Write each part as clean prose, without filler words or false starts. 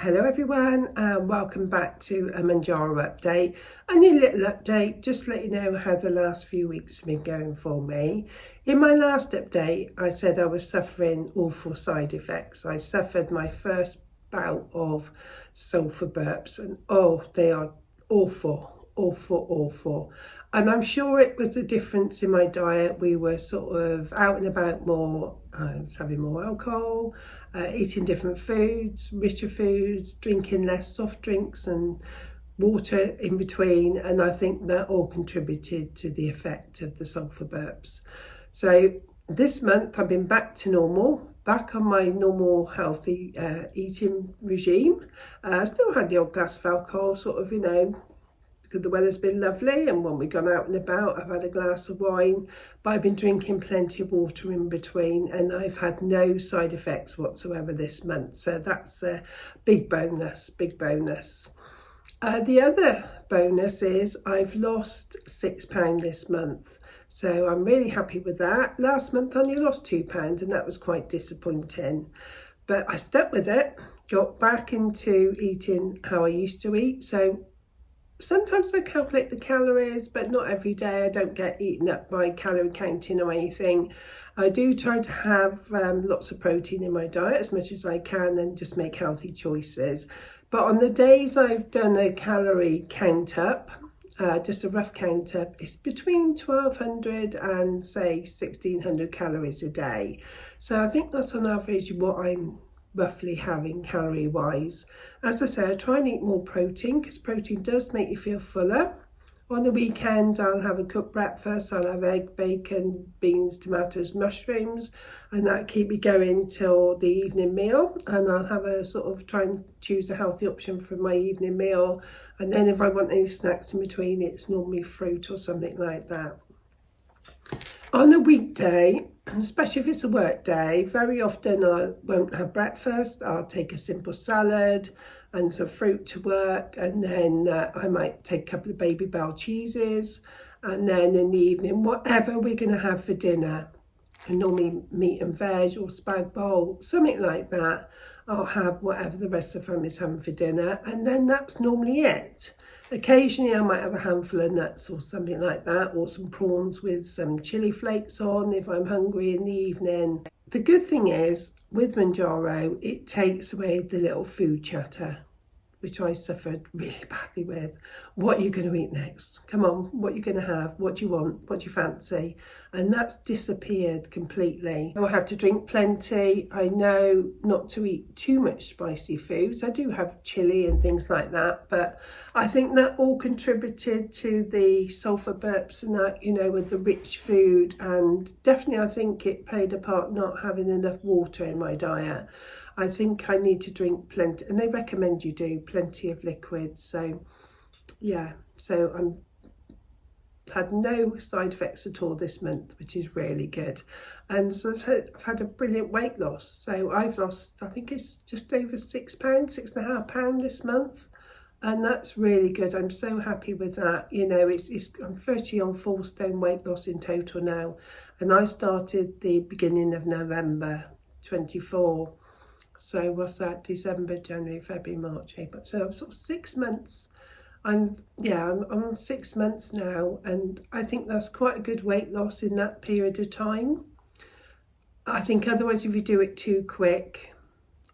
Hello everyone and welcome back to a Mounjaro update. A new little update just to let you know how the last few weeks have been going for me. In my last update I said I was suffering awful side effects. I suffered my first bout of sulfur burps and they are awful. And I'm sure it was a difference in my diet. We were sort of out and about more, I was having more alcohol, eating different foods, richer foods, drinking less soft drinks and water in between, and I think that all contributed to the effect of the sulfur burps. So this month I've been back to normal, back on my normal healthy eating regime. Still had the odd glass of alcohol, sort of, because the weather's been lovely, and when we've gone out and about I've had a glass of wine, but I've been drinking plenty of water in between, and I've had no side effects whatsoever this month, so that's a big bonus. The other bonus is I've lost £6 this month, so I'm really happy with that. Last month I only lost £2 and that was quite disappointing, but I stuck with it, got back into eating how I used to eat. So sometimes I calculate the calories, but not every day. I don't get eaten up by calorie counting or anything. I do try to have lots of protein in my diet as much as I can and just make healthy choices. But on the days I've done a calorie count up, just a rough count up, it's between 1200 and say 1600 calories a day. So I think that's on average what I'm roughly having calorie wise. As I say, I try and eat more protein because protein does make you feel fuller. On the weekend I'll have a cooked breakfast. I'll have egg, bacon, beans, tomatoes, mushrooms, and that keep me going till the evening meal. And I'll have a sort of try and choose a healthy option for my evening meal, and then if I want any snacks in between, it's normally fruit or something like that. On a weekday, especially if it's a work day, very often I won't have breakfast. I'll take a simple salad and some fruit to work, and then I might take a couple of Baby Bell cheeses, and then in the evening, whatever we're going to have for dinner, and normally meat and veg or spag bowl, something like that. I'll have whatever the rest of the family's having for dinner, and then that's normally it. Occasionally I might have a handful of nuts or something like that, or some prawns with some chili flakes on if I'm hungry in the evening. The good thing is with Mounjaro, it takes away the little food chatter, which I suffered really badly with. What are you going to eat next? Come on, what are you going to have? What do you want? What do you fancy? And that's disappeared completely. I have to drink plenty. I know not to eat too much spicy foods. I do have chili and things like that, but I think that all contributed to the sulfur burps and that, with the rich food. And definitely I think it played a part not having enough water in my diet. I think I need to drink plenty, and they recommend you do plenty of liquids. So yeah, so I'm had no side effects at all this month, which is really good. And so I've had a brilliant weight loss. So I've lost, I think it's just over £6, £6.5 this month. And that's really good. I'm so happy with that. I'm virtually on 4 stone weight loss in total now. And I started the beginning of November 24. So what's that? December, January, February, March, April. So I'm sort of 6 months. I'm on 6 months now, and I think that's quite a good weight loss in that period of time. I think otherwise if you do it too quick,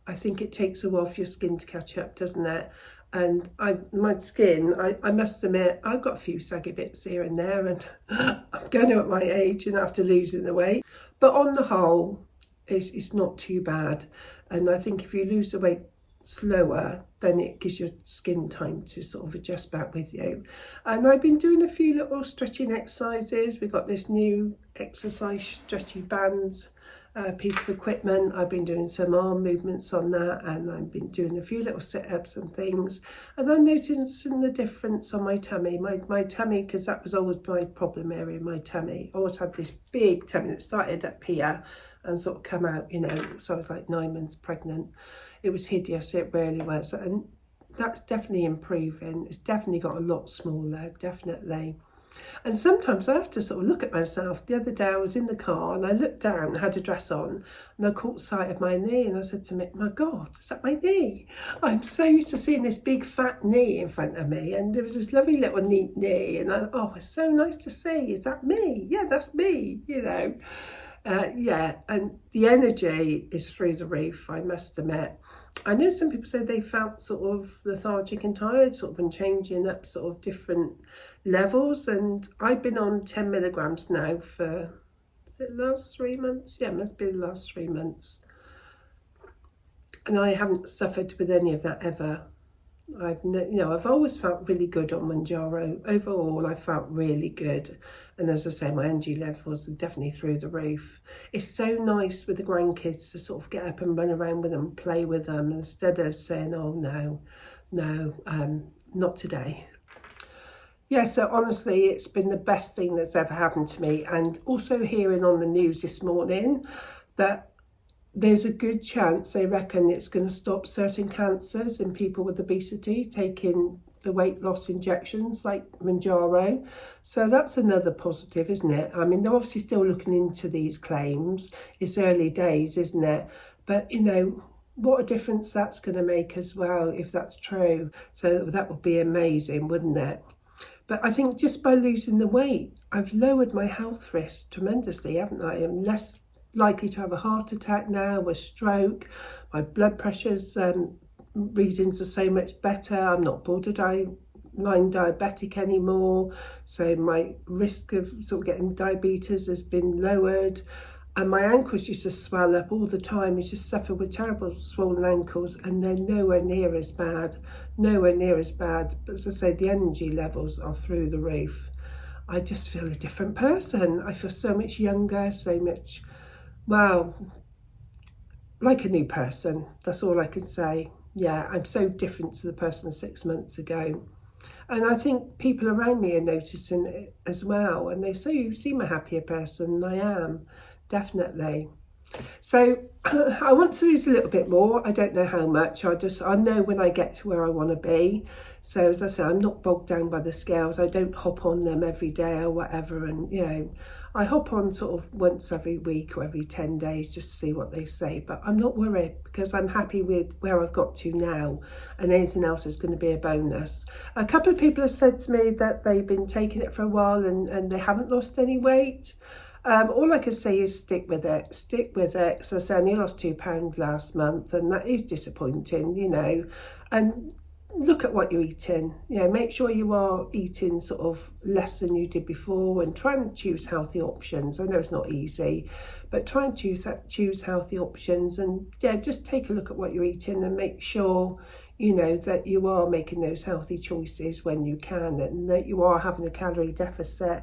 I think it takes a while for your skin to catch up, doesn't it? And my skin, I must admit, I've got a few saggy bits here and there, and I'm going to at my age and after losing the weight. But on the whole, it's not too bad. And I think if you lose the weight slower, then it gives your skin time to sort of adjust back with you. And I've been doing a few little stretching exercises. We've got this new exercise stretchy bands piece of equipment. I've been doing some arm movements on that, and I've been doing a few little sit-ups and things, and I'm noticing the difference on my tummy. My tummy, because that was always my problem area, my tummy. I always had this big tummy that started up here and sort of come out, so I was like 9 months pregnant. It was hideous, it really was. And that's definitely improving. It's definitely got a lot smaller, definitely. And sometimes I have to sort of look at myself. The other day I was in the car and I looked down and had a dress on and I caught sight of my knee and I said to me, my God, is that my knee? I'm so used to seeing this big fat knee in front of me, and there was this lovely little neat knee, and it's so nice to see. Is that me? Yeah, that's me, yeah, and the energy is through the roof, I must admit. I know some people say they felt sort of lethargic and tired, sort of been changing up sort of different levels, and I've been on 10 milligrams now for, is it last 3 months? Yeah, it must be the last 3 months. And I haven't suffered with any of that ever. I've always felt really good on Mounjaro. Overall, I felt really good. And as I say, my energy levels are definitely through the roof. It's so nice with the grandkids to sort of get up and run around with them, play with them, instead of saying, oh no, not today. Yeah, so honestly, it's been the best thing that's ever happened to me. And also hearing on the news this morning that there's a good chance they reckon it's going to stop certain cancers in people with obesity taking the weight loss injections like Mounjaro. So that's another positive, isn't it? I mean, they're obviously still looking into these claims. It's early days, isn't it? But, what a difference that's going to make as well, if that's true. So that would be amazing, wouldn't it? But I think just by losing the weight, I've lowered my health risk tremendously, haven't I? I'm less likely to have a heart attack now, a stroke. My blood pressure's readings are so much better. I'm not borderline diabetic anymore, so my risk of sort of getting diabetes has been lowered. And my ankles used to swell up all the time. I used to suffer with terrible swollen ankles, and they're nowhere near as bad. But as I say, the energy levels are through the roof. I just feel a different person. I feel so much younger, so much, wow, like a new person. That's all I can say. Yeah, I'm so different to the person 6 months ago. And I think people around me are noticing it as well. And they say, you seem a happier person. And I am, definitely. So I want to lose a little bit more. I don't know how much. I know when I get to where I want to be. So as I say, I'm not bogged down by the scales. I don't hop on them every day or whatever. And, I hop on sort of once every week or every 10 days just to see what they say. But I'm not worried because I'm happy with where I've got to now, and anything else is going to be a bonus. A couple of people have said to me that they've been taking it for a while and they haven't lost any weight. All I can say is stick with it. So I say I only lost £2 last month, and that is disappointing, and look at what you're eating. Make sure you are eating sort of less than you did before, and try and choose healthy options. I know it's not easy, but try and choose healthy options, and just take a look at what you're eating and make sure that you are making those healthy choices when you can, and that you are having a calorie deficit,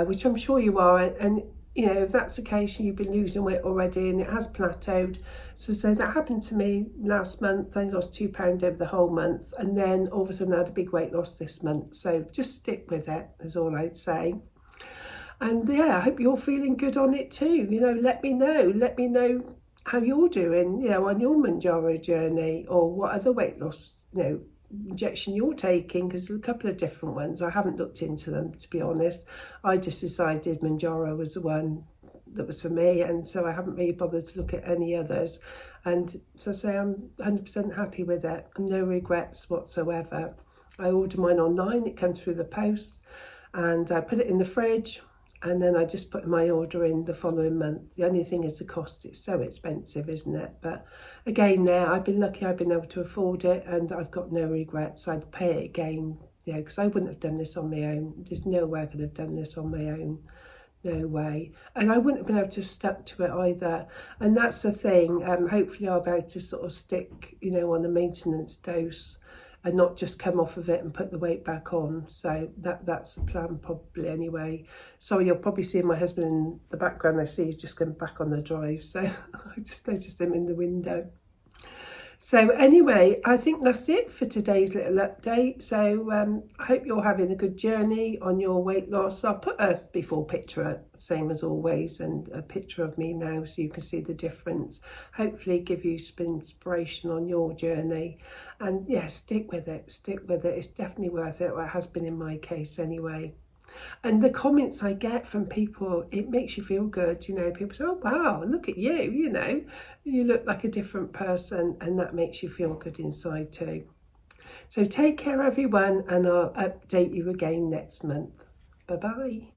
which I'm sure you are. And if that's the case, you've been losing weight already and it has plateaued. So that happened to me last month. I lost £2 over the whole month, and then all of a sudden I had a big weight loss this month. So just stick with it is all I'd say. And I hope you're feeling good on it too. Let me know how you're doing, on your Mounjaro journey, or what other weight loss, injection you're taking, because there's a couple of different ones. I haven't looked into them, to be honest. I just decided Mounjaro was the one that was for me, and so I haven't really bothered to look at any others. And so I say I'm 100% happy with it, and no regrets whatsoever. I ordered mine online, it comes through the post, and I put it in the fridge. And then I just put my order in the following month. The only thing is the cost. It's so expensive, isn't it? But again, now I've been lucky I've been able to afford it, and I've got no regrets. I'd pay it again, because I wouldn't have done this on my own. There's no way I could have done this on my own. No way. And I wouldn't have been able to stuck to it either. And that's the thing. Hopefully I'll be able to sort of stick, on a maintenance dose, and not just come off of it and put the weight back on. So that's the plan probably anyway. So you'll probably see my husband in the background. I see he's just going back on the drive. So I just noticed him in the window. So anyway, I think that's it for today's little update. So I hope you're having a good journey on your weight loss. I'll put a before picture, same as always, and a picture of me now so you can see the difference. Hopefully give you some inspiration on your journey. And stick with it. It's definitely worth it. Well, it has been in my case anyway. And the comments I get from people, it makes you feel good. You know, people say, oh, wow, look at you, you know, you look like a different person, and that makes you feel good inside too. So take care, everyone, and I'll update you again next month. Bye-bye.